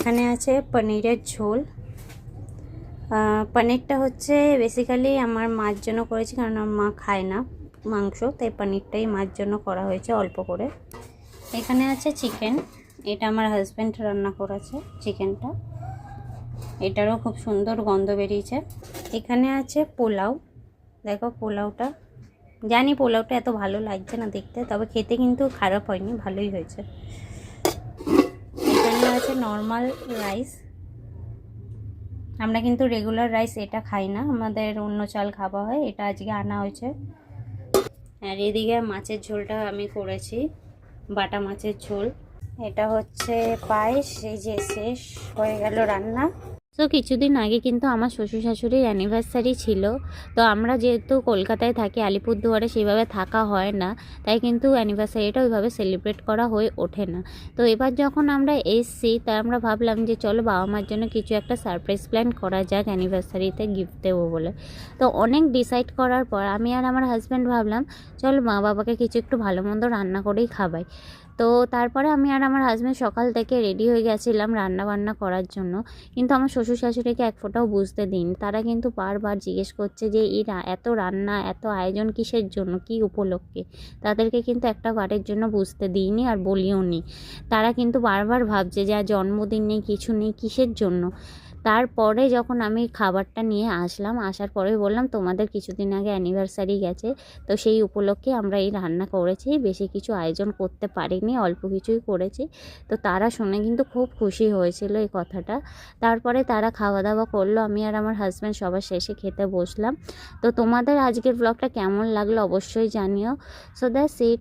এখানে আছে পনিরের ঝোল। পনিরটা হচ্ছে বেসিক্যালি আমার মার জন্য করেছি, কারণ আমার মা খায় না মাংস, তাই পনিরটাই মার জন্য করা হয়েছে অল্প করে। এখানে আছে চিকেন, এটা আমার হাজব্যান্ড রান্না করেছে চিকেনটা, এটারও খুব সুন্দর গন্ধ বেরিয়েছে। এখানে আছে পোলাও, দেখো পোলাওটা, জানি পোলাওটা এত ভালো লাগছে না দেখতে, তবে খেতে কিন্তু খারাপ হয়নি, ভালোই হয়েছে। এখানে আছে নর্মাল রাইস, আমরা কিন্তু রেগুলার রাইস এটা খাই না, আমাদের অন্য চাল খাওয়া হয়, এটা আজকে আনা হয়েছে। আর এদিকে মাছের ঝোলটা আমি করেছি, বাটা মাছের ঝোল। এটা হচ্ছে পায়েস, এই যে শেষ হয়ে গেল রান্না। তো কিছুদিন আগে কিন্তু আমার শ্বশুর শাশুড়ির অ্যানিভার্সারি ছিল, তো আমরা যেহেতু কলকাতায় থাকি, আলিপুরদুয়ারে সেইভাবে থাকা হয় না, তাই কিন্তু অ্যানিভার্সারিটা ওইভাবে সেলিব্রেট করা হয়ে ওঠে না। তো এবার যখন আমরা এসছি, তাই আমরা ভাবলাম যে চলো বাবা মার জন্য কিছু একটা সারপ্রাইজ প্ল্যান করা যাক অ্যানিভার্সারিতে গিফট দেবো বলে। তো অনেক ডিসাইড করার পর আমি আর আমার হাজব্যান্ড ভাবলাম চলো মা বাবাকে কিছু একটু ভালো মন্দ রান্না করেই খাওয়াই। তো তারপরে আমি আর আমার হাজব্যান্ড সকাল থেকে রেডি হয়ে গেছিলাম রান্না বান্না করার জন্য, কিন্তু আমার শ্বশুর শাশুড়িকে এক ফোঁটাও বুঝতে দিইনি। তারা কিন্তু বারবার জিজ্ঞেস করছে যে এই এত রান্না এত আয়োজন কিসের জন্য, কী উপলক্ষে। তাদেরকে কিন্তু একটা বারের জন্য বুঝতে দিইনি আর বলিও নি। তারা কিন্তু বারবার ভাবছে যে জন্মদিন নেই কিছু নেই কিসের জন্য। তারপরে যখন আমি খাবারটা নিয়ে আসলাম, আসার পরে বললাম তোমাদের কিছুদিন আগে অ্যানিভার্সারি গেছে, তো সেই উপলক্ষে আমরা এই রান্না করেছি, বেশি কিছু আয়োজন করতে পারিনি, অল্প কিছুই করেছি। তো তারা শুনে কিন্তু খুব খুশি হয়েছিল এই কথাটা। তারপরে তারা খাওয়া দাওয়া করলো, আমি আর আমার হাজব্যান্ড সবার শেষে খেতে বসলাম। তো তোমাদের আজকের ব্লগটা কেমন লাগলো অবশ্যই জানিও। So that's it.